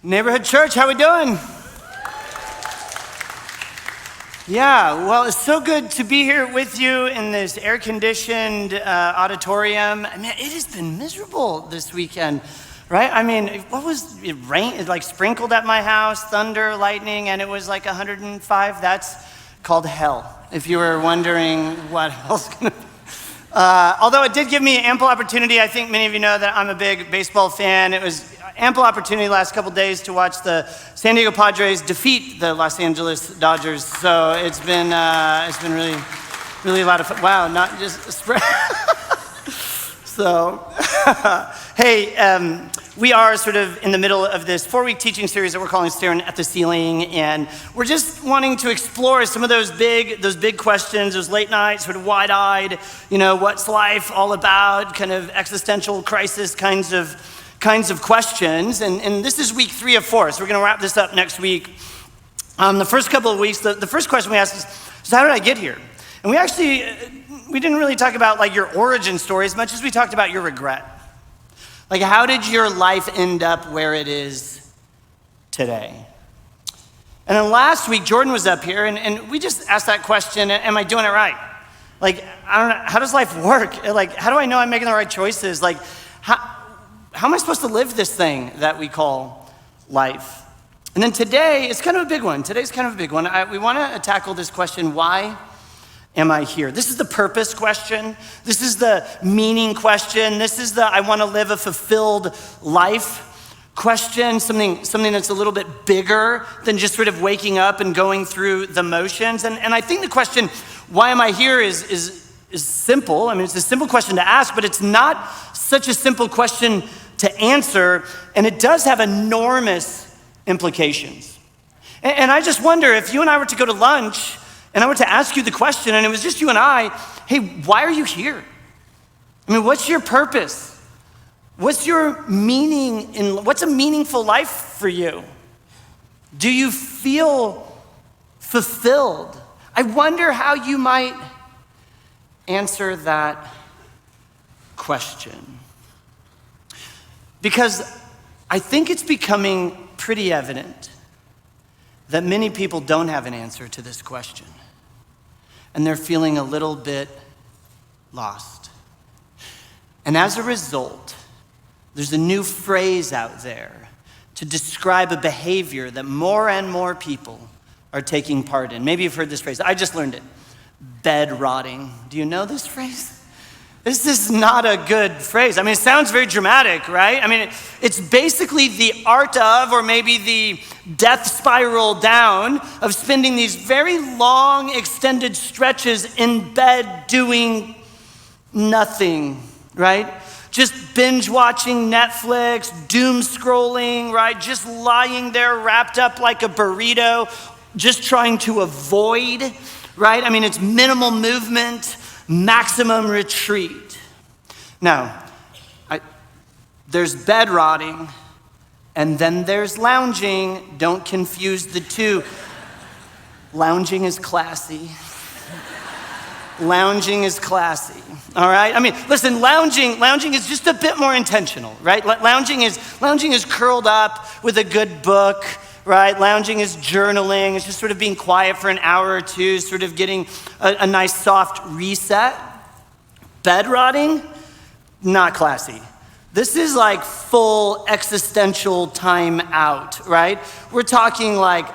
Neighborhood church, how we doing? Yeah, well, it's so good to be here with you in this air-conditioned auditorium. I mean, it has been miserable this weekend, right? I mean, what was it? Rain? It like sprinkled at my house, thunder, lightning, and it was like 105. That's called hell, if you were wondering what hell's gonna be. Although it did give me ample opportunity. I think many of you know that I'm a big baseball fan. It was ample opportunity the last couple days to watch the San Diego Padres defeat the Los Angeles Dodgers. So it's been really, really a lot of fun. Wow, not just spread. So, hey, we are sort of in the middle of this 4-week teaching series that we're calling Staring at the Ceiling, and we're just wanting to explore some of those big questions, those late night, sort of wide-eyed, what's life all about, kind of existential crisis kinds of questions. And this is week 3 of 4, so we're going to wrap this up next week. The first couple of weeks, the first question we asked is how did I get here? And we didn't really talk about like your origin story as much as we talked about your regret. Like, how did your life end up where it is today? And then last week, Jordan was up here, and we just asked that question, am I doing it right? Like, I don't know, how does life work? Like, how do I know I'm making the right choices? Like, how am I supposed to live this thing that we call life? And then today, it's kind of a big one. Today's kind of a big one. We want to tackle this question, why am I here? This is the purpose question. This is the meaning question. This is the I want to live a fulfilled life question, something that's a little bit bigger than just sort of waking up and going through the motions. And I think the question, why am I here, is simple. I mean, it's a simple question to ask, but it's not such a simple question to answer, and it does have enormous implications. And I just wonder if you and I were to go to lunch and I were to ask you the question, and it was just you and I, hey, why are you here? I mean, what's your purpose? What's your meaning what's a meaningful life for you? Do you feel fulfilled? I wonder how you might answer that question. Because I think it's becoming pretty evident that many people don't have an answer to this question. And they're feeling a little bit lost. And as a result, there's a new phrase out there to describe a behavior that more and more people are taking part in. Maybe you've heard this phrase. I just learned it. Bed rotting. Do you know this phrase? This is not a good phrase. I mean, it sounds very dramatic, right? I mean, it's basically the art of, or maybe the death spiral down of spending these very long, extended stretches in bed doing nothing, right? Just binge watching Netflix, doom scrolling, right? Just lying there wrapped up like a burrito, just trying to avoid, right? I mean, it's minimal movement, maximum retreat. Now, there's bed rotting, and then there's lounging. Don't confuse the two. Lounging is classy. Lounging is classy, all right? I mean, listen, lounging is just a bit more intentional, right? Lounging is curled up with a good book, right? Lounging is journaling. It's just sort of being quiet for an hour or two, sort of getting a nice soft reset. Bed rotting, not classy. This is like full existential time out, right? We're talking like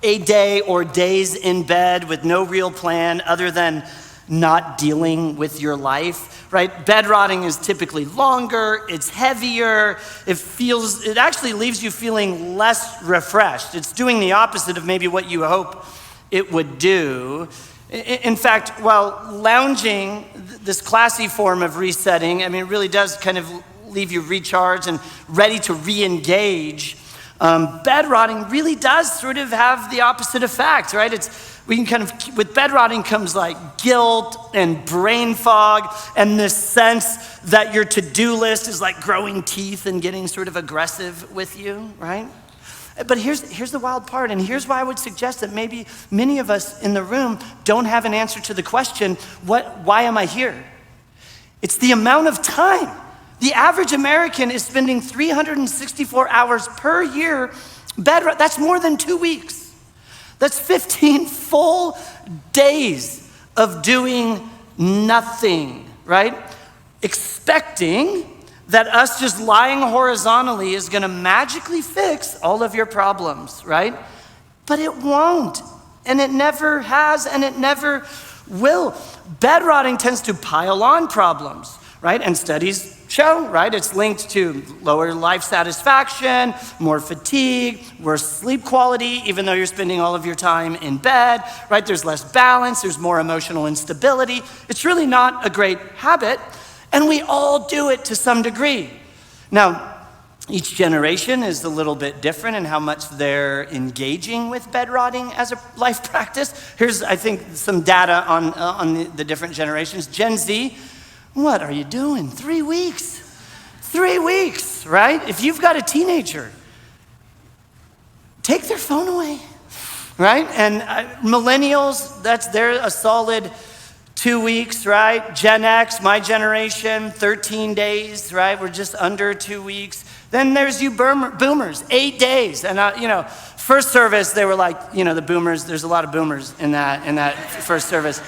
a day or days in bed with no real plan other than not dealing with your life, right? Bed rotting is typically longer, it's heavier, it actually leaves you feeling less refreshed. It's doing the opposite of maybe what you hope it would do. In fact, while lounging, this classy form of resetting, I mean, it really does kind of leave you recharged and ready to re-engage. Bed rotting really does sort of have the opposite effect, right? With bed rotting comes like guilt and brain fog and this sense that your to-do list is like growing teeth and getting sort of aggressive with you, right? But here's the wild part, and here's why I would suggest that maybe many of us in the room don't have an answer to the question, why am I here? It's the amount of time. The average American is spending 364 hours per year that's more than 2 weeks. That's 15 full days of doing nothing, right? Expecting that us just lying horizontally is gonna magically fix all of your problems, right? But it won't, and it never has, and it never will. Bed rotting tends to pile on problems, right? And studies show, right? It's linked to lower life satisfaction, more fatigue, worse sleep quality, even though you're spending all of your time in bed, right? There's less balance, there's more emotional instability. It's really not a great habit. And we all do it to some degree. Now, each generation is a little bit different in how much they're engaging with bed rotting as a life practice. Here's, I think, some data on the different generations. Gen Z, what are you doing? 3 weeks. 3 weeks, right? If you've got a teenager, take their phone away, right? And millennials, they're a solid 2 weeks, right? Gen X, my generation, 13 days, right? We're just under 2 weeks. Then there's you boomers, 8 days. And first service, they were like, the boomers, there's a lot of boomers in that first service.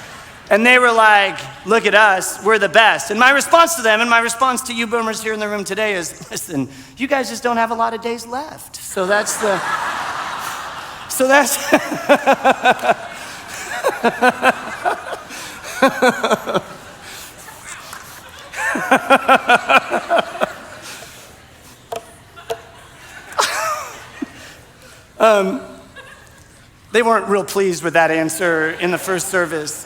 And they were like, look at us, we're the best. And my response to them, and my response to you boomers here in the room today is, listen, you guys just don't have a lot of days left. So that's they weren't real pleased with that answer in the first service.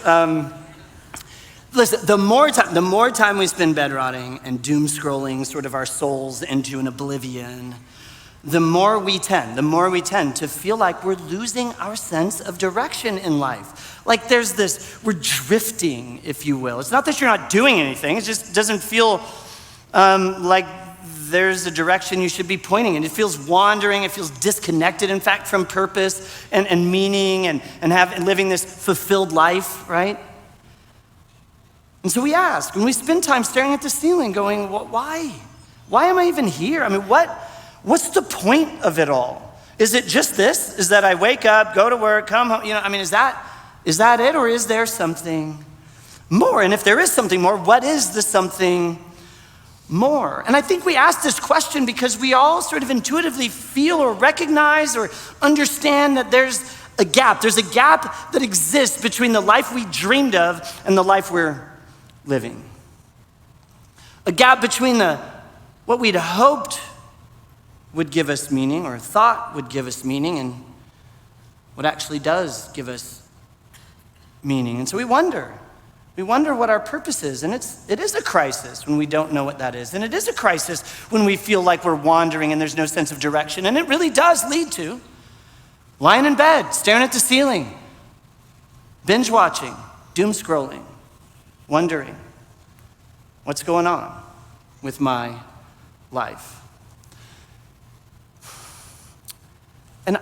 Listen, the more time we spend bed rotting and doom scrolling sort of our souls into an oblivion, the more we tend to feel like we're losing our sense of direction in life. Like we're drifting, if you will. It's not that you're not doing anything, it just doesn't feel like there's a direction you should be pointing in. It feels wandering, it feels disconnected, in fact, from purpose and meaning and living this fulfilled life, right? And so we ask, when we spend time staring at the ceiling going, why? Why am I even here? I mean, what's the point of it all? Is it just this? Is that I wake up, go to work, come home? Is that it, or is there something more? And if there is something more, what is the something more? And I think we ask this question because we all sort of intuitively feel or recognize or understand that there's a gap. There's a gap that exists between the life we dreamed of and the life we're living. A gap between what we'd hoped would give us meaning or thought would give us meaning and what actually does give us meaning. And so we wonder what our purpose is. And it is a crisis when we don't know what that is. And it is a crisis when we feel like we're wandering and there's no sense of direction. And it really does lead to lying in bed, staring at the ceiling, binge watching, doom scrolling, wondering what's going on with my life. And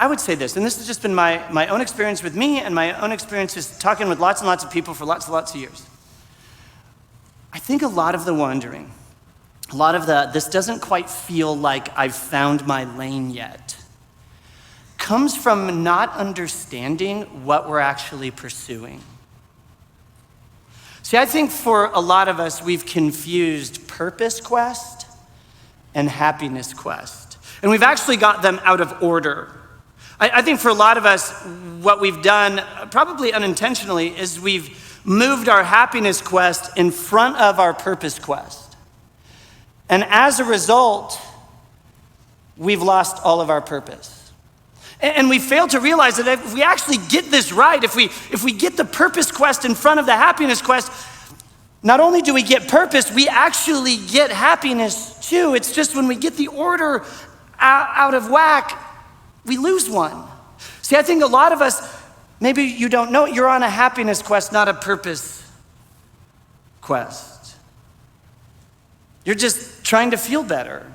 I would say this, and this has just been my own experience with me and my own experiences talking with lots and lots of people for lots and lots of years. I think a lot of the wandering, this doesn't quite feel like I've found my lane yet, comes from not understanding what we're actually pursuing. See, I think for a lot of us, we've confused purpose quest and happiness quest. And we've actually got them out of order. I think for a lot of us, what we've done, probably unintentionally, is we've moved our happiness quest in front of our purpose quest. And as a result, we've lost all of our purpose. And we fail to realize that if we actually get this right, if we get the purpose quest in front of the happiness quest, not only do we get purpose, we actually get happiness too. It's just when we get the order out of whack, we lose one. See, I think a lot of us, maybe you don't know it, you're on a happiness quest, not a purpose quest. You're just trying to feel better.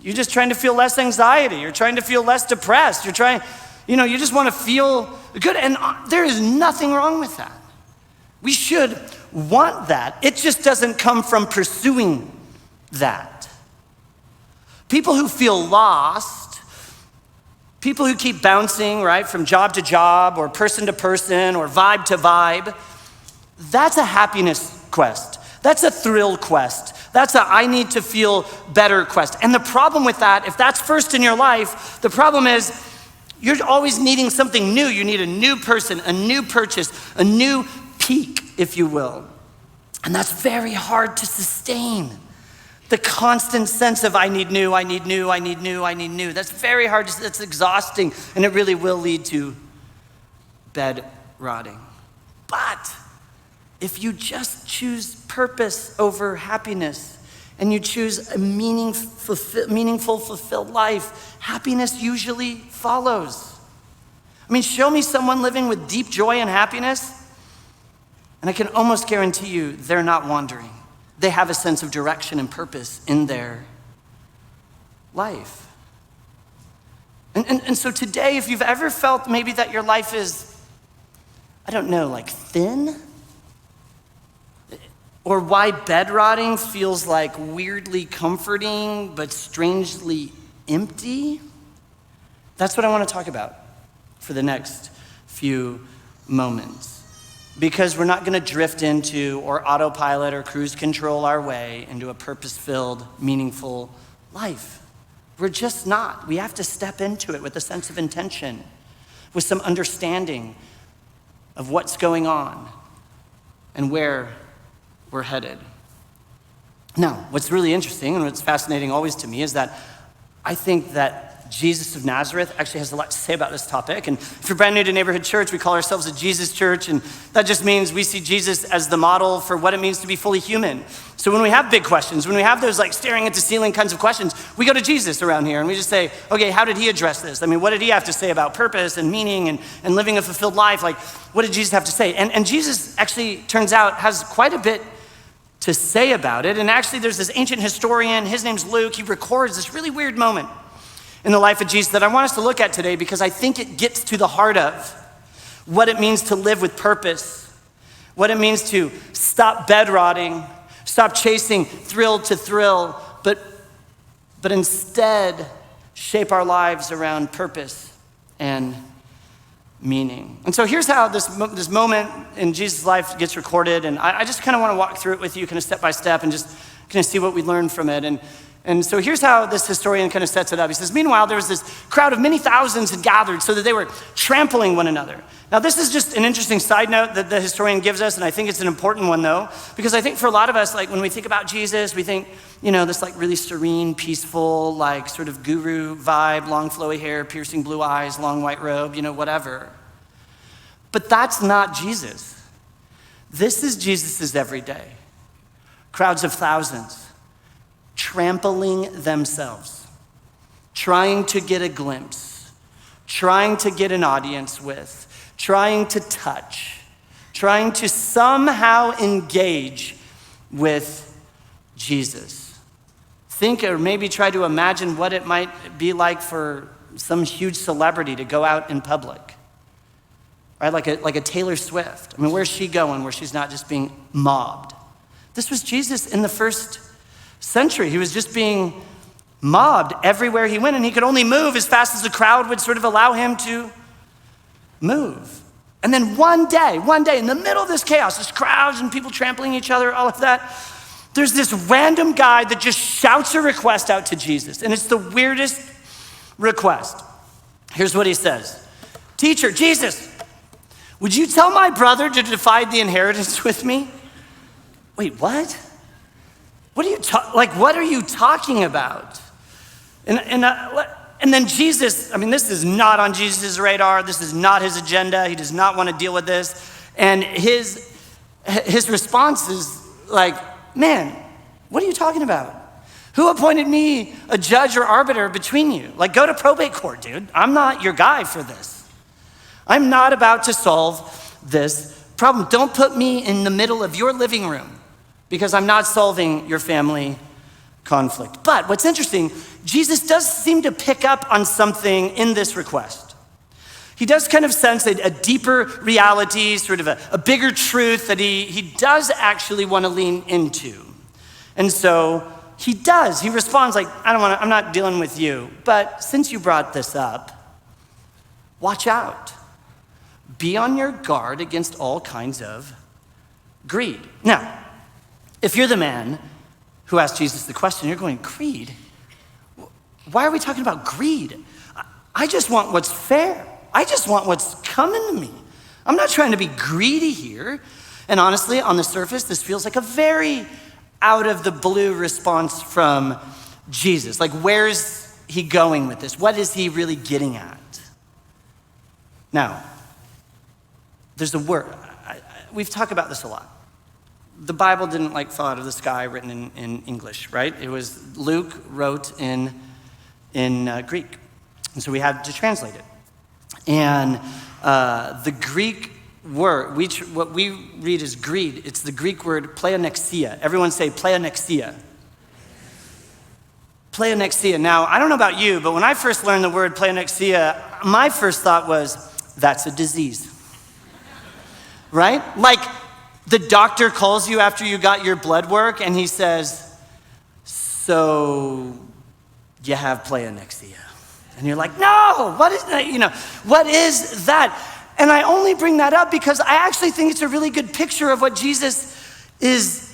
You're just trying to feel less anxiety. You're trying to feel less depressed. You just want to feel good. And there is nothing wrong with that. We should want that. It just doesn't come from pursuing that. People who feel lost, people who keep bouncing, right, from job to job or person to person or vibe to vibe, that's a happiness quest. That's a thrill quest. That's a I need to feel better quest. And the problem with that, if that's first in your life, the problem is you're always needing something new. You need a new person, a new purchase, a new peak, if you will. And that's very hard to sustain. The constant sense of I need new, I need new, I need new, I need new. That's very hard, that's exhausting, and it really will lead to bed rotting. But if you just choose purpose over happiness, and you choose a meaningful, fulfilled life, happiness usually follows. I mean, show me someone living with deep joy and happiness, and I can almost guarantee you they're not wandering. They have a sense of direction and purpose in their life. And so today, if you've ever felt maybe that your life is, I don't know, like thin, or why bed rotting feels like weirdly comforting but strangely empty, that's what I want to talk about for the next few moments. Because we're not going to drift into or autopilot or cruise control our way into a purpose-filled, meaningful life. We're just not. We have to step into it with a sense of intention, with some understanding of what's going on and where we're headed. Now, what's really interesting and what's fascinating always to me is that I think that Jesus of Nazareth actually has a lot to say about this topic. And if you're brand new to Neighborhood Church, we call ourselves a Jesus church, and that just means we see Jesus as the model for what it means to be fully human. So when we have big questions, when we have those like staring at the ceiling kinds of questions, we go to Jesus around here and we just say, okay, how did he address this? I mean, what did he have to say about purpose and meaning and living a fulfilled life? Like, what did Jesus have to say? And Jesus actually, turns out, has quite a bit to say about it. And actually, there's this ancient historian, his name's Luke, he records this really weird moment in the life of Jesus that I want us to look at today because I think it gets to the heart of what it means to live with purpose, what it means to stop bed rotting, stop chasing thrill to thrill, but instead shape our lives around purpose and meaning. And so here's how this moment in Jesus' life gets recorded, and I just kind of want to walk through it with you kind of step by step and just kind of see what we learn from it. And so here's how this historian kind of sets it up. He says, meanwhile, there was this crowd of many thousands had gathered so that they were trampling one another. Now, this is just an interesting side note that the historian gives us, and I think it's an important one, though, because I think for a lot of us, like when we think about Jesus, we think, this like really serene, peaceful, like sort of guru vibe, long flowy hair, piercing blue eyes, long white robe, whatever. But that's not Jesus. This is Jesus's everyday. Crowds of thousands trampling themselves, trying to get a glimpse, trying to get an audience with, trying to touch, trying to somehow engage with Jesus. Think or maybe try to imagine what it might be like for some huge celebrity to go out in public, right? Like a Taylor Swift. I mean, where's she going where she's not just being mobbed? This was Jesus in the first century. He was just being mobbed everywhere he went, and he could only move as fast as the crowd would sort of allow him to move. And then one day, in the middle of this chaos, this crowds and people trampling each other, all of that, there's this random guy that just shouts a request out to Jesus, and it's the weirdest request. Here's what he says. Teacher, Jesus, would you tell my brother to divide the inheritance with me? Wait, what? What are you talking about? And And then Jesus, this is not on Jesus' radar. This is not his agenda. He does not want to deal with this. And his response is like, man, what are you talking about? Who appointed me a judge or arbiter between you? Like, go to probate court, dude. I'm not your guy for this. I'm not about to solve this problem. Don't put me in the middle of your living room because I'm not solving your family conflict. But what's interesting, Jesus does seem to pick up on something in this request. He does kind of sense a deeper reality, sort of a bigger truth that he does actually want to lean into. And so he does. He responds like, I'm not dealing with you, but since you brought this up, watch out. Be on your guard against all kinds of greed. Now, if you're the man who asked Jesus the question, you're going, greed? Why are we talking about greed? I just want what's fair. I just want what's coming to me. I'm not trying to be greedy here. And honestly, on the surface, this feels like a very out of the blue response from Jesus. Like, where's he going with this? What is he really getting at? Now, there's a word. We've talked about this a lot. The Bible didn't fall out of the sky written in English, right? It was Luke wrote in Greek. And so we had to translate it. And the Greek word, what we read as greed, it's the Greek word pleonexia. Everyone say pleonexia. Pleonexia. Now, I don't know about you, but when I first learned the word pleonexia, my first thought was, that's a disease. Right? Like the doctor calls you after you got your blood work and he says, so you have pleonexia. And you're like, no, what is that? What is that? And I only bring that up because I actually think it's a really good picture of what Jesus is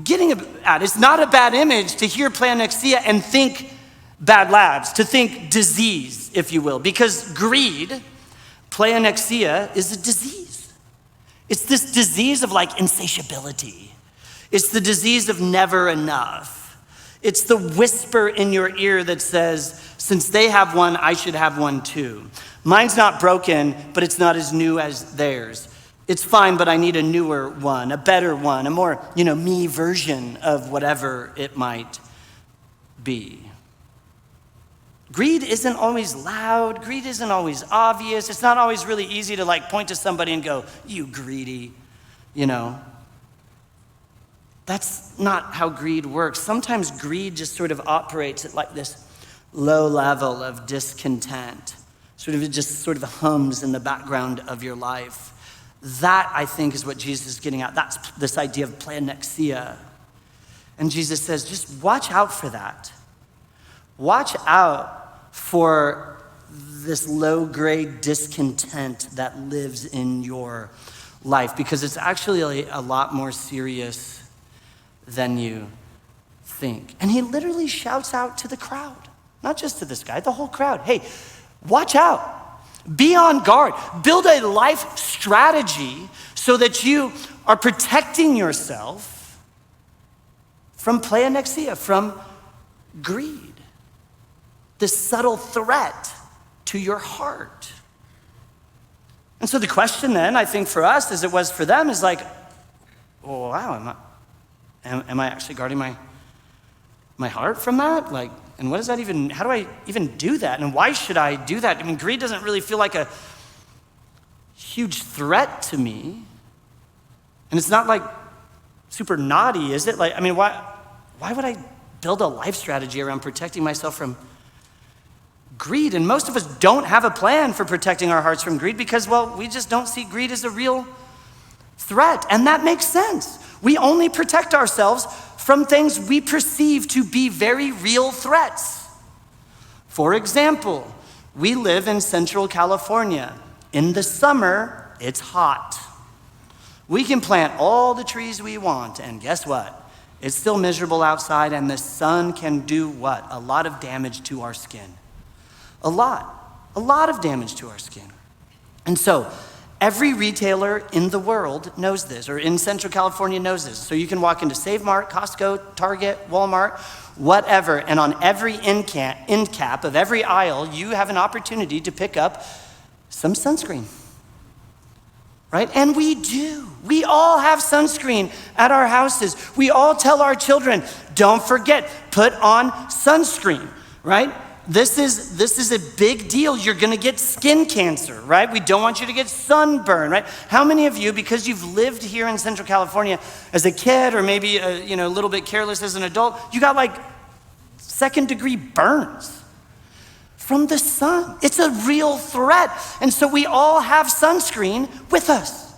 getting at. It's not a bad image to hear pleonexia and think bad labs, to think disease, if you will, because greed, pleonexia, is a disease. It's this disease of insatiability. It's the disease of never enough. It's the whisper in your ear that says, since they have one, I should have one too. Mine's not broken, but it's not as new as theirs. It's fine, but I need a newer one, a better one, a more, me version of whatever it might be. Greed isn't always loud. Greed isn't always obvious. It's not always really easy to point to somebody and go, you greedy, That's not how greed works. Sometimes greed just sort of operates at this low level of discontent. It just hums in the background of your life. That, I think, is what Jesus is getting at. That's this idea of pleonexia. And Jesus says, just watch out for that. Watch out for this low-grade discontent that lives in your life, because it's actually a lot more serious than you think. And he literally shouts out to the crowd, not just to this guy, the whole crowd. Hey, watch out. Be on guard. Build a life strategy so that you are protecting yourself from pleonexia, from greed. This subtle threat to your heart. And so the question then, I think for us, as it was for them, is oh, wow, am I actually guarding my heart from that? And what does that even, how do I even do that? And why should I do that? Greed doesn't really feel like a huge threat to me. And it's not super naughty, is it? Why would I build a life strategy around protecting myself from greed? And most of us don't have a plan for protecting our hearts from greed because, we just don't see greed as a real threat. And that makes sense. We only protect ourselves from things we perceive to be very real threats. For example, we live in Central California. In the summer, it's hot. We can plant all the trees we want, and guess what? It's still miserable outside, and the sun can do what? A lot of damage to our skin. A lot of damage to our skin. And so, every retailer in the world knows this, or in Central California knows this. So you can walk into Save Mart, Costco, Target, Walmart, whatever, and on every end cap of every aisle, you have an opportunity to pick up some sunscreen, right? And we do. We all have sunscreen at our houses. We all tell our children, don't forget, put on sunscreen, right? This is a big deal. You're gonna get skin cancer, right? We don't want you to get sunburn, right? How many of you, because you've lived here in Central California as a kid, or maybe a little bit careless as an adult, you got like second-degree burns from the sun? It's a real threat. And so we all have sunscreen with us.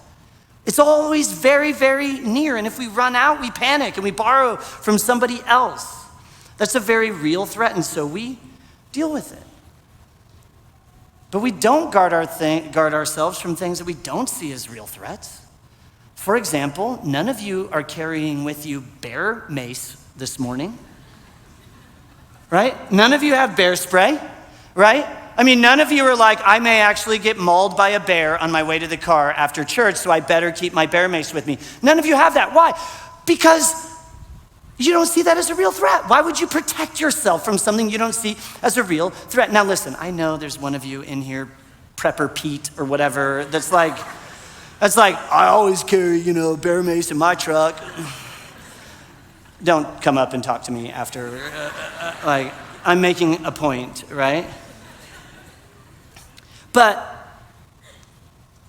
It's always very, very near. And if we run out, we panic and we borrow from somebody else. That's a very real threat. And so we deal with it. But we don't guard ourselves from things that we don't see as real threats. For example, none of you are carrying with you bear mace this morning, right? None of you have bear spray, right? I mean, none of you are like, I may actually get mauled by a bear on my way to the car after church, so I better keep my bear mace with me. None of you have that. Why? Because you don't see that as a real threat. Why would you protect yourself from something you don't see as a real threat? Now listen, I know there's one of you in here, Prepper Pete or whatever, that's like, I always carry, bear mace in my truck. Don't come up and talk to me after, I'm making a point, right? But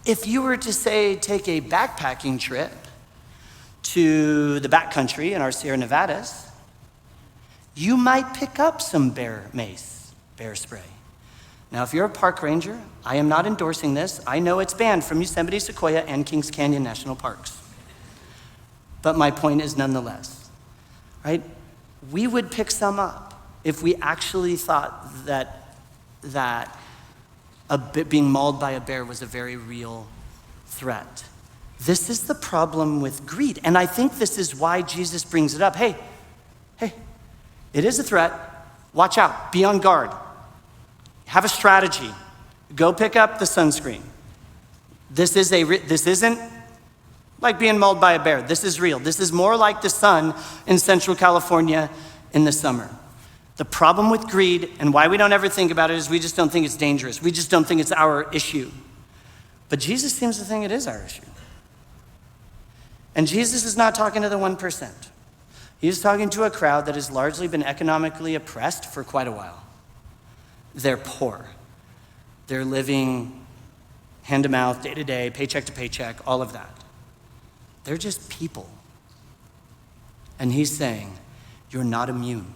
if you were to say, take a backpacking trip to the backcountry in our Sierra Nevadas, you might pick up some bear mace, bear spray. Now, if you're a park ranger, I am not endorsing this. I know it's banned from Yosemite, Sequoia, and Kings Canyon National Parks. But my point is nonetheless, right? We would pick some up if we actually thought that being mauled by a bear was a very real threat. This is the problem with greed. And I think this is why Jesus brings it up. Hey, it is a threat. Watch out, be on guard. Have a strategy. Go pick up the sunscreen. This isn't like being mauled by a bear. This is real. This is more like the sun in Central California in the summer. The problem with greed and why we don't ever think about it is we just don't think it's dangerous. We just don't think it's our issue. But Jesus seems to think it is our issue. And Jesus is not talking to the 1%. He's talking to a crowd that has largely been economically oppressed for quite a while. They're poor. They're living hand to mouth, day to day, paycheck to paycheck, all of that. They're just people. And he's saying, you're not immune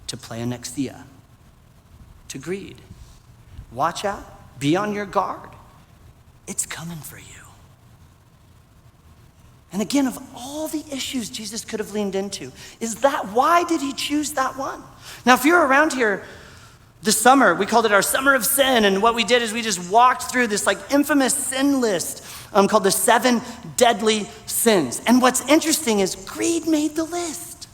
to pleonexia, to greed. Watch out, be on your guard. It's coming for you. And again, of all the issues Jesus could have leaned into, why did he choose that one? Now, if you're around here this summer, we called it our Summer of Sin, and what we did is we just walked through this infamous sin list called the 7 deadly sins. And what's interesting is greed made the list.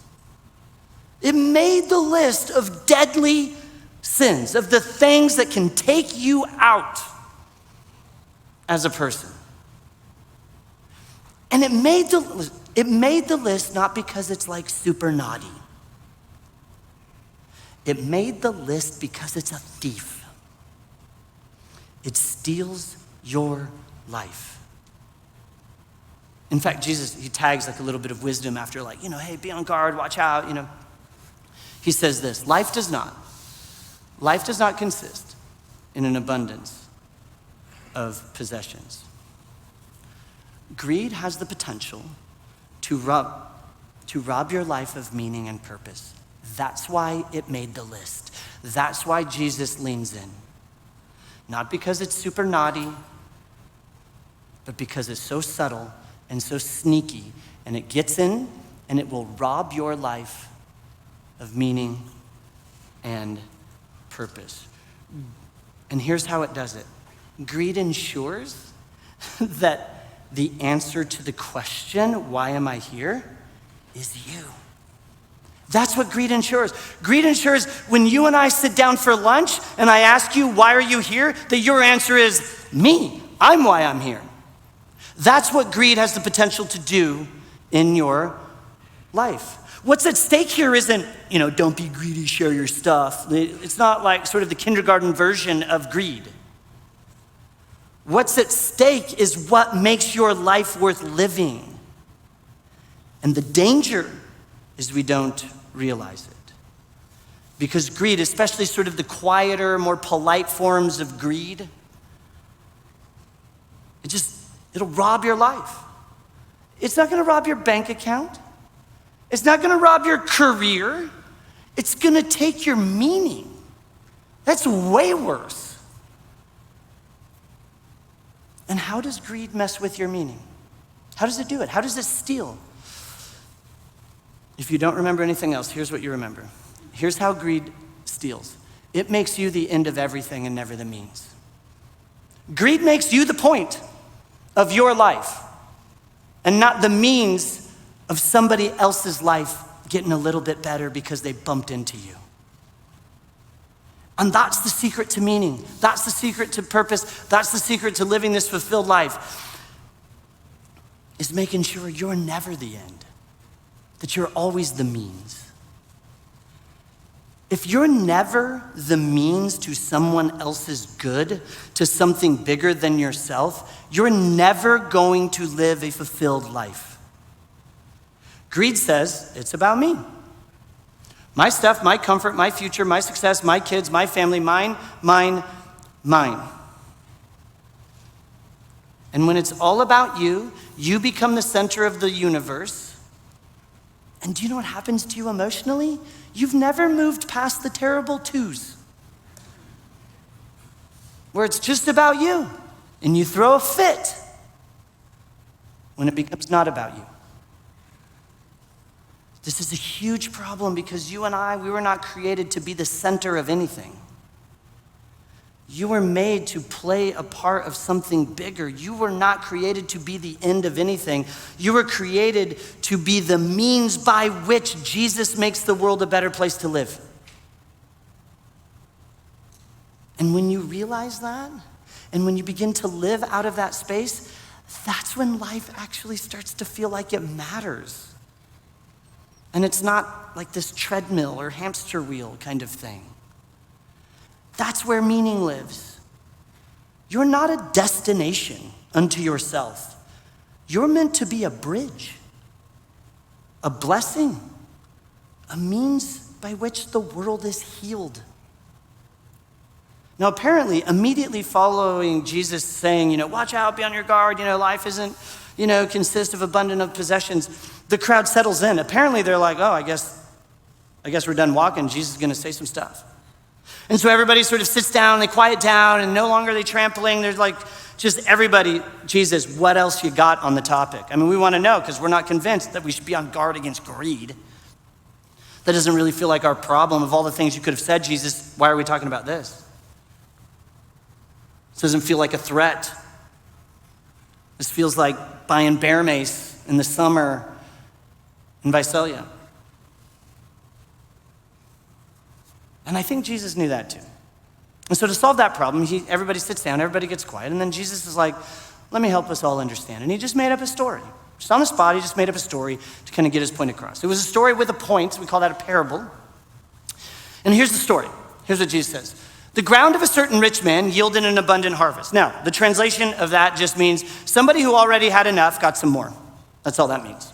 It made the list of deadly sins, of the things that can take you out as a person. And it made the list not because it's super naughty. It made the list because it's a thief. It steals your life. In fact, Jesus, he tags a little bit of wisdom after hey, be on guard, watch out, He says this, life does not consist in an abundance of possessions. Greed has the potential to rob your life of meaning and purpose. That's why it made the list. That's why Jesus leans in. Not because it's super naughty, but because it's so subtle and so sneaky, and it gets in and it will rob your life of meaning and purpose. And here's how it does it. Greed ensures that the answer to the question, why am I here, is you. That's what greed ensures. Greed ensures when you and I sit down for lunch and I ask you, why are you here? That your answer is me. I'm why I'm here. That's what greed has the potential to do in your life. What's at stake here isn't, don't be greedy, share your stuff. It's not like sort of the kindergarten version of greed. What's at stake is what makes your life worth living. And the danger is we don't realize it. Because greed, especially sort of the quieter, more polite forms of greed, it'll rob your life. It's not gonna rob your bank account. It's not gonna rob your career. It's gonna take your meaning. That's way worse. And how does greed mess with your meaning? How does it do it? How does it steal? If you don't remember anything else, here's what you remember. Here's how greed steals. It makes you the end of everything and never the means. Greed makes you the point of your life and not the means of somebody else's life getting a little bit better because they bumped into you. And that's the secret to meaning. That's the secret to purpose. That's the secret to living this fulfilled life, is making sure you're never the end, that you're always the means. If you're never the means to someone else's good, to something bigger than yourself, you're never going to live a fulfilled life. Greed says, it's about me. My stuff, my comfort, my future, my success, my kids, my family, mine, mine, mine. And when it's all about you, you become the center of the universe. And do you know what happens to you emotionally? You've never moved past the terrible twos, where it's just about you, and you throw a fit when it becomes not about you. This is a huge problem because you and I, we were not created to be the center of anything. You were made to play a part of something bigger. You were not created to be the end of anything. You were created to be the means by which Jesus makes the world a better place to live. And when you realize that, and when you begin to live out of that space, that's when life actually starts to feel like it matters. And it's not like this treadmill or hamster wheel kind of thing. That's where meaning lives. You're not a destination unto yourself. You're meant to be a bridge, a blessing, a means by which the world is healed. Now, apparently, immediately following Jesus saying, watch out, be on your guard, life isn't, consist of abundant of possessions, the crowd settles in. Apparently, they're like, oh, I guess we're done walking. Jesus is going to say some stuff. And so everybody sort of sits down, they quiet down, and no longer are they trampling. There's like just everybody, Jesus, what else you got on the topic? I mean, we want to know because we're not convinced that we should be on guard against greed. That doesn't really feel like our problem. Of all the things you could have said, Jesus, why are we talking about this? This doesn't feel like a threat. This feels like buying bear mace in the summer in Visalia. And I think Jesus knew that too. And so to solve that problem, everybody sits down, everybody gets quiet, and then Jesus is like, let me help us all understand. And he just made up a story. Just on the spot, he just made up a story to kind of get his point across. It was a story with a point, we call that a parable. And here's the story. Here's what Jesus says. The ground of a certain rich man yielded an abundant harvest. Now, the translation of that just means somebody who already had enough got some more. That's all that means.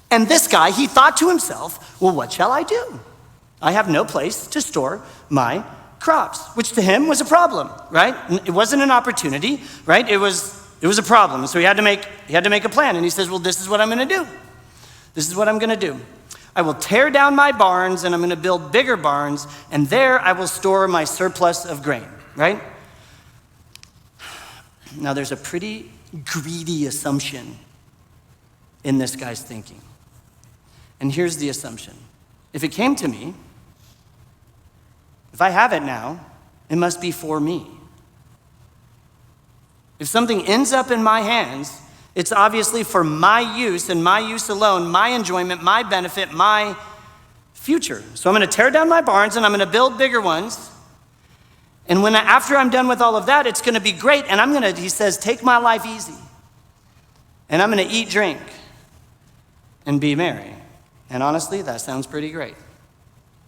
And this guy, he thought to himself, well, what shall I do? I have no place to store my crops, which to him was a problem, right? It wasn't an opportunity, right? It was a problem. So he had to make a plan. And he says, well, this is what I'm going to do. This is what I'm going to do. I will tear down my barns and I'm going to build bigger barns, and there I will store my surplus of grain, right? Now there's a pretty greedy assumption in this guy's thinking. And here's the assumption. If it came to me, if I have it now, it must be for me. If something ends up in my hands, it's obviously for my use and my use alone, my enjoyment, my benefit, my future. So I'm going to tear down my barns and I'm going to build bigger ones. And after I'm done with all of that, it's going to be great. And he says, take my life easy. and I'm going to eat, drink, and be merry. And honestly, that sounds pretty great.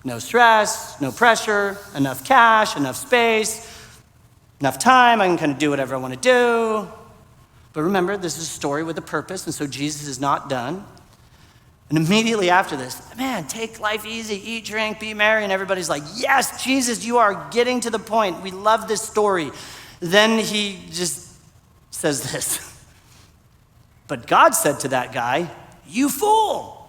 No stress, no pressure, enough cash, enough space, enough time. I can kind of do whatever I want to do. But remember, this is a story with a purpose, and so Jesus is not done. And immediately after this, man, take life easy, eat, drink, be merry, and everybody's like, yes, Jesus, you are getting to the point. We love this story. Then he just says this. But God said to that guy, you fool.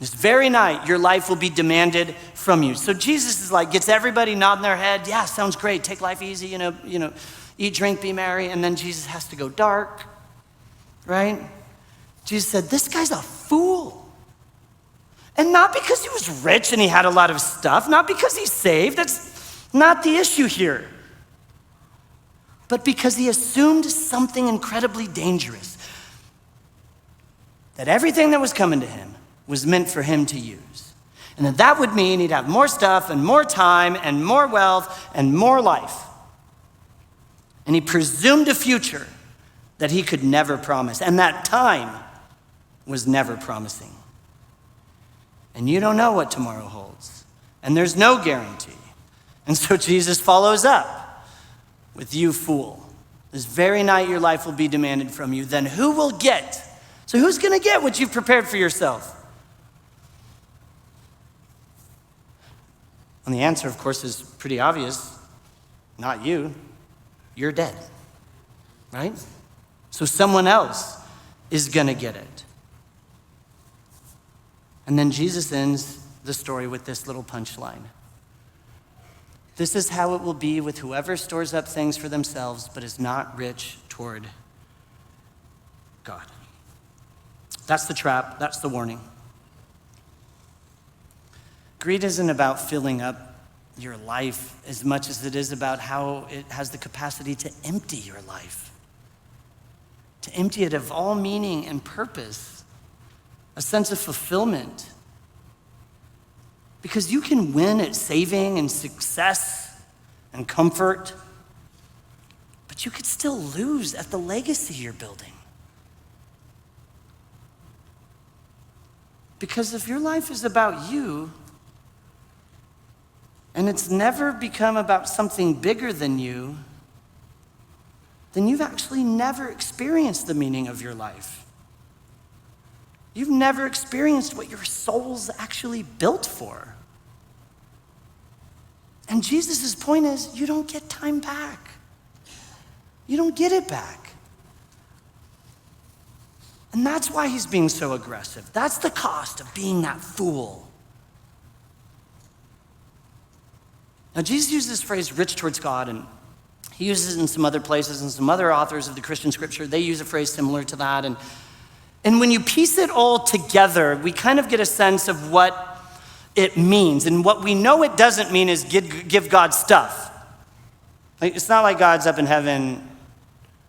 This very night, your life will be demanded from you. So Jesus is like, gets everybody nodding their head. Yeah, sounds great. Take life easy, you know, eat, drink, be merry. And then Jesus has to go dark, right? Jesus said, this guy's a fool. And not because he was rich and he had a lot of stuff, not because he's saved. That's not the issue here. But because he assumed something incredibly dangerous. That everything that was coming to him was meant for him to use. And that would mean he'd have more stuff and more time and more wealth and more life. And he presumed a future that he could never promise. And that time was never promising. And you don't know what tomorrow holds. And there's no guarantee. And so Jesus follows up with, you fool. This very night your life will be demanded from you. Then who will get? So who's going to get what you've prepared for yourself? And the answer, of course, is pretty obvious. Not you. You're dead. Right? So someone else is going to get it. And then Jesus ends the story with this little punchline. This is how it will be with whoever stores up things for themselves but is not rich toward God. That's the trap. That's the warning. Greed isn't about filling up your life as much as it is about how it has the capacity to empty your life, to empty it of all meaning and purpose, a sense of fulfillment. Because you can win at saving and success and comfort, but you could still lose at the legacy you're building. Because if your life is about you, and it's never become about something bigger than you, then you've actually never experienced the meaning of your life. You've never experienced what your soul's actually built for. And Jesus' point is, you don't get time back. You don't get it back. And that's why he's being so aggressive. That's the cost of being that fool. Now, Jesus uses this phrase, rich towards God, and he uses it in some other places, and some other authors of the Christian scripture, they use a phrase similar to that. And when you piece it all together, we kind of get a sense of what it means. And what we know it doesn't mean is give God stuff. Like, it's not like God's up in heaven,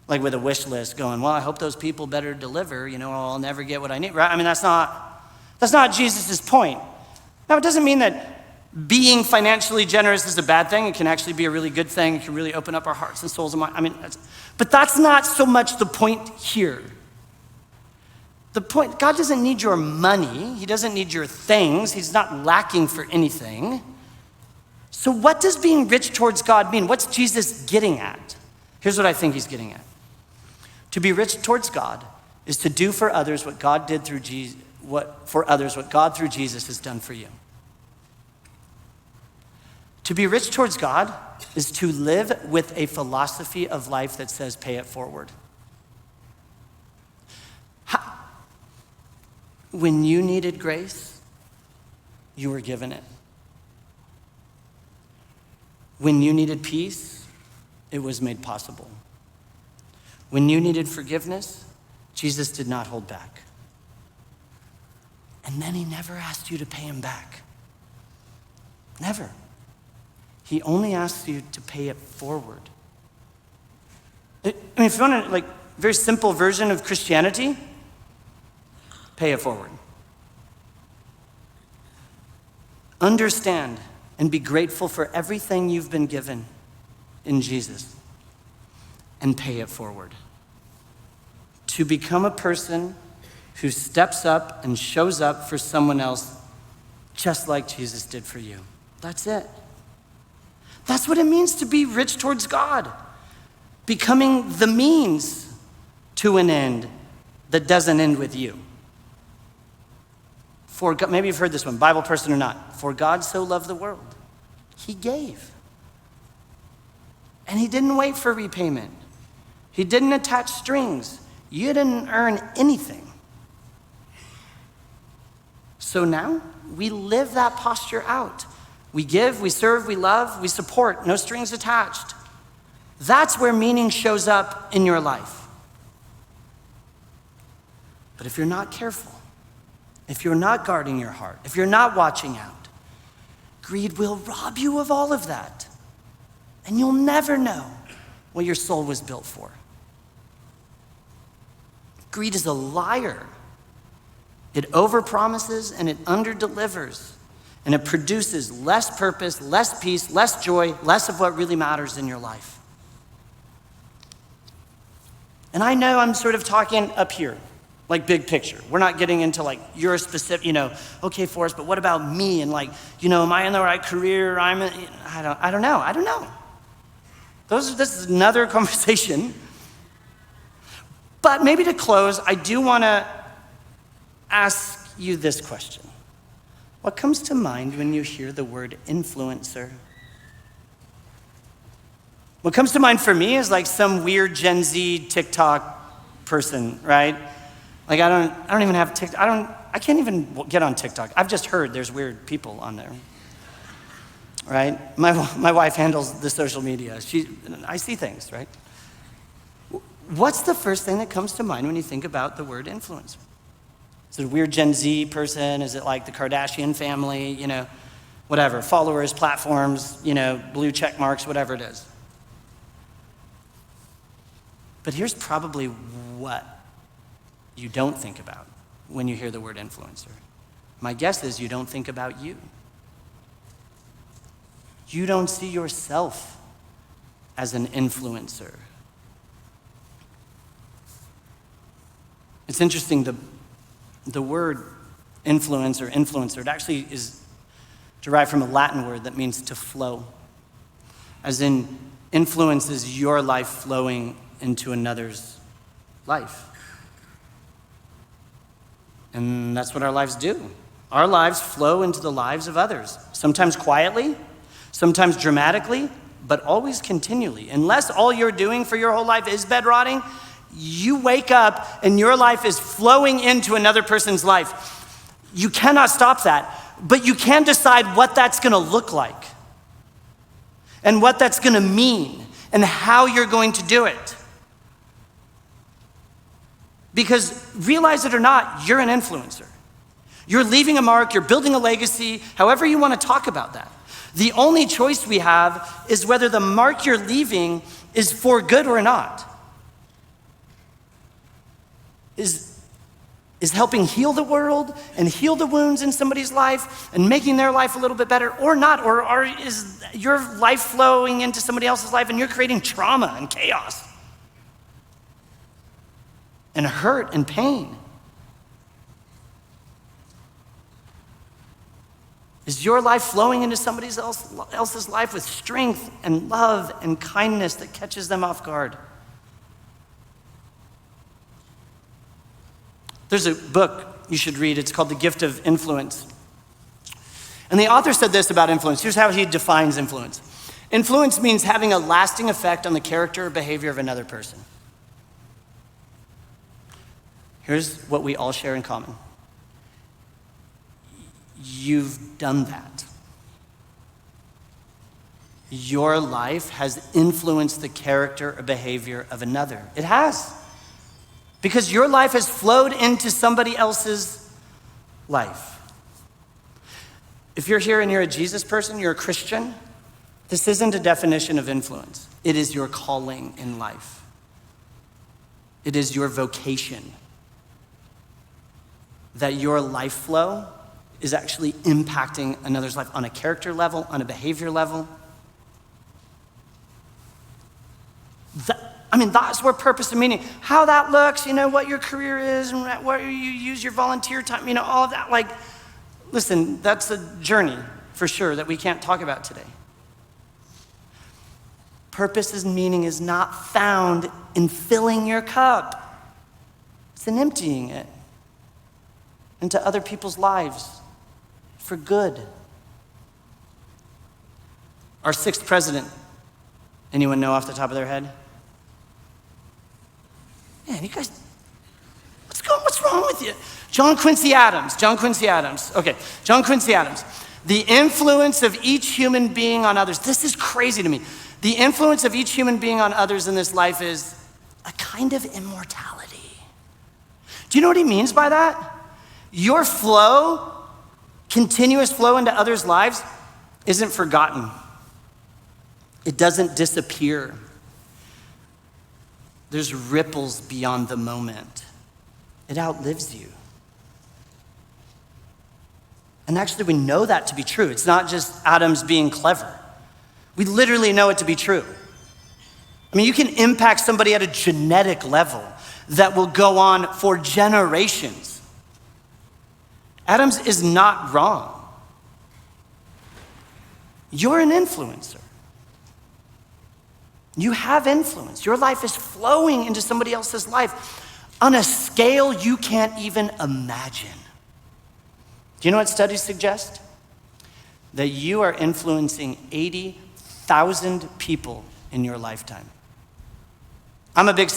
like with a wish list going, well, I hope those people better deliver, or I'll never get what I need, right? I mean, that's not Jesus' point. Now, it doesn't mean that being financially generous is a bad thing. It can actually be a really good thing. It can really open up our hearts and souls and minds. But that's not so much the point here. The point, God doesn't need your money. He doesn't need your things. He's not lacking for anything. So what does being rich towards God mean? What's Jesus getting at? Here's what I think he's getting at. To be rich towards God is to do for others what God did through Jesus, what God through Jesus has done for you. To be rich towards God is to live with a philosophy of life that says pay it forward. When you needed grace, you were given it. When you needed peace, it was made possible. When you needed forgiveness, Jesus did not hold back. And then he never asked you to pay him back. Never. He only asks you to pay it forward. If you want a very simple version of Christianity, pay it forward. Understand and be grateful for everything you've been given in Jesus and pay it forward to become a person who steps up and shows up for someone else just like Jesus did for you. That's it. That's what it means to be rich towards God. Becoming the means to an end that doesn't end with you. For God, maybe you've heard this one, Bible person or not. For God so loved the world, he gave. And he didn't wait for repayment. He didn't attach strings. You didn't earn anything. So now we live that posture out. We give, we serve, we love, we support, no strings attached. That's where meaning shows up in your life. But if you're not careful, if you're not guarding your heart, if you're not watching out, greed will rob you of all of that. And you'll never know what your soul was built for. Greed is a liar. It overpromises and it underdelivers. And it produces less purpose, less peace, less joy, less of what really matters in your life. And I know I'm sort of talking up here, like big picture. We're not getting into like your specific, okay, Forrest, but what about me? And like, am I in the right career? I don't know. This is another conversation. But maybe to close, I do want to ask you this question. What comes to mind when you hear the word influencer? What comes to mind for me is like some weird Gen Z TikTok person, right? Like I don't even have TikTok. I can't even get on TikTok. I've just heard there's weird people on there, right? My wife handles the social media. I see things, right? What's the first thing that comes to mind when you think about the word influencer? Is it a weird Gen Z person? Is it like the Kardashian family? Whatever, followers, platforms, blue check marks, whatever it is. But here's probably what you don't think about when you hear the word influencer. My guess is you don't think about you. You don't see yourself as an influencer. It's interesting, the word influence or influencer, it actually is derived from a Latin word that means to flow. As in, influence is your life flowing into another's life. And that's what our lives do. Our lives flow into the lives of others, sometimes quietly, sometimes dramatically, but always continually. Unless all you're doing for your whole life is bed rotting, you wake up and your life is flowing into another person's life. You cannot stop that, but you can decide what that's going to look like and what that's going to mean and how you're going to do it. Because realize it or not, you're an influencer. You're leaving a mark, you're building a legacy, however you want to talk about that. The only choice we have is whether the mark you're leaving is for good or not. Is helping heal the world and heal the wounds in somebody's life and making their life a little bit better or not? Or is your life flowing into somebody else's life and you're creating trauma and chaos and hurt and pain? Is your life flowing into somebody else's life with strength and love and kindness that catches them off guard? There's a book you should read. It's called The Gift of Influence. And the author said this about influence. Here's how he defines influence. Influence means having a lasting effect on the character or behavior of another person. Here's what we all share in common. You've done that. Your life has influenced the character or behavior of another. It has. Because your life has flowed into somebody else's life. If you're here and you're a Jesus person, you're a Christian, this isn't a definition of influence. It is your calling in life. It is your vocation. That your life flow is actually impacting another's life on a character level, on a behavior level. That's where purpose and meaning, how that looks, what your career is, and where you use your volunteer time, all of that. Listen, that's a journey for sure that we can't talk about today. Purpose and meaning is not found in filling your cup. It's in emptying it into other people's lives for good. Our 6th president, anyone know off the top of their head? Man, you guys, what's wrong with you? John Quincy Adams. Okay, John Quincy Adams. The influence of each human being on others. This is crazy to me. The influence of each human being on others in this life is a kind of immortality. Do you know what he means by that? Your flow, continuous flow into others' lives, isn't forgotten. It doesn't disappear. There's ripples beyond the moment. It outlives you. And actually, we know that to be true. It's not just Adams being clever. We literally know it to be true. You can impact somebody at a genetic level that will go on for generations. Adams is not wrong. You're an influencer. You have influence. Your life is flowing into somebody else's life on a scale you can't even imagine. Do you know what studies suggest? That you are influencing 80,000 people in your lifetime. I'm a big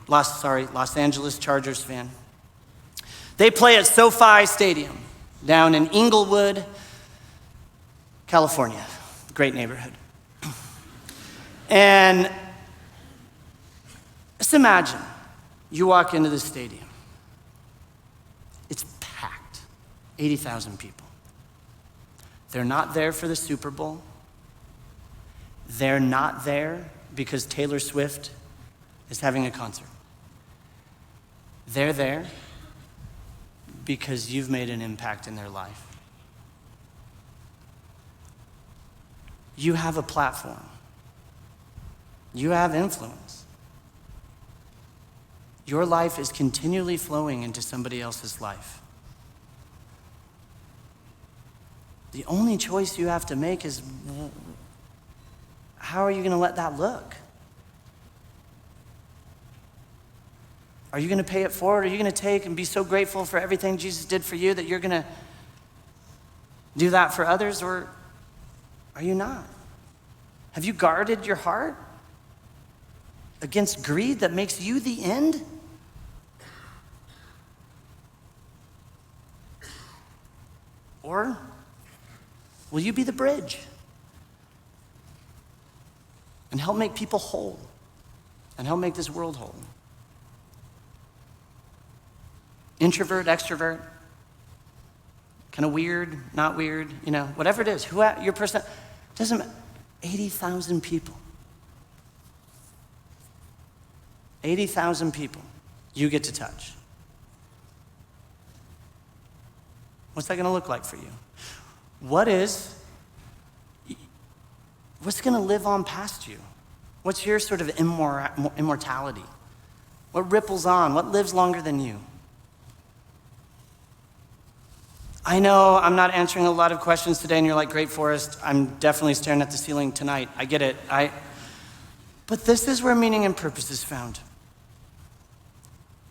Los Angeles Chargers fan. They play at SoFi Stadium down in Inglewood, California. Great neighborhood. And just imagine you walk into the stadium. It's packed, 80,000 people. They're not there for the Super Bowl. They're not there because Taylor Swift is having a concert. They're there because you've made an impact in their life. You have a platform. You have influence. Your life is continually flowing into somebody else's life. The only choice you have to make is, how are you going to let that look? Are you going to pay it forward? Are you going to take and be so grateful for everything Jesus did for you that you're going to do that for others, or are you not? Have you guarded your heart against greed that makes you the end? Or will you be the bridge and help make people whole and help make this world whole? Introvert, extrovert, kind of weird, not weird, whatever it is, your person, doesn't matter. 80,000 people. 80,000 people you get to touch. What's that going to look like for you? What's going to live on past you? What's your sort of immortality? What ripples on? What lives longer than you? I know I'm not answering a lot of questions today, and you're like, great, Forrest, I'm definitely staring at the ceiling tonight. I get it. But this is where meaning and purpose is found.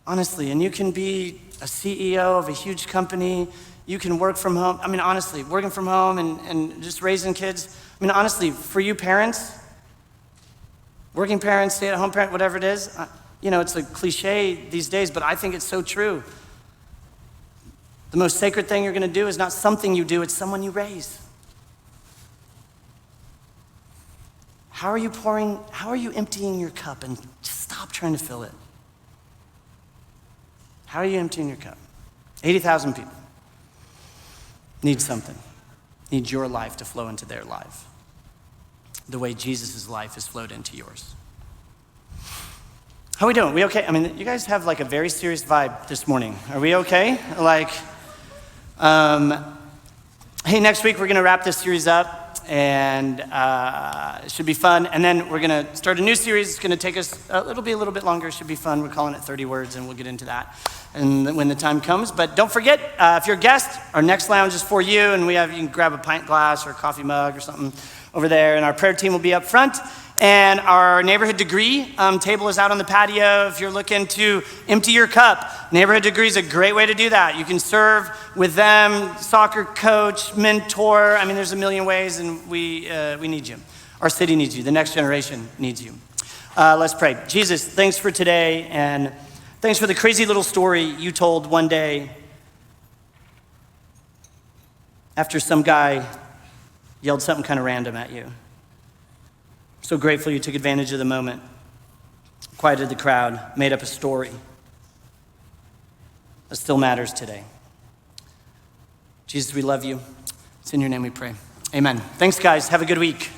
Honestly, and you can be a CEO of a huge company. You can work from home. Honestly, working from home and just raising kids. Honestly, for you parents, working parents, stay-at-home parent, whatever it is, it's a cliche these days, but I think it's so true. The most sacred thing you're going to do is not something you do, it's someone you raise. How are you emptying your cup? And just stop trying to fill it. How are you emptying your cup? 80,000 people need something, need your life to flow into their life, the way Jesus' life has flowed into yours. How are we doing? We okay? You guys have a very serious vibe this morning. Are we okay? Hey, next week we're going to wrap this series up. and it should be fun. And then we're going to start a new series. It's going to take us, it'll be a little bit longer. It should be fun. We're calling it 30 Words, and we'll get into that and when the time comes. But don't forget, if you're a guest, our next lounge is for you, and you can grab a pint glass or a coffee mug or something over there, and our prayer team will be up front. And our neighborhood degree table is out on the patio. If you're looking to empty your cup, neighborhood degree is a great way to do that. You can serve with them, soccer coach, mentor. I mean, there's a million ways, and we need you. Our city needs you. The next generation needs you. Let's pray. Jesus, thanks for today, and thanks for the crazy little story you told one day after some guy yelled something kind of random at you. So grateful you took advantage of the moment, quieted the crowd, made up a story that still matters today. Jesus, we love you. It's in your name we pray. Amen. Thanks, guys. Have a good week.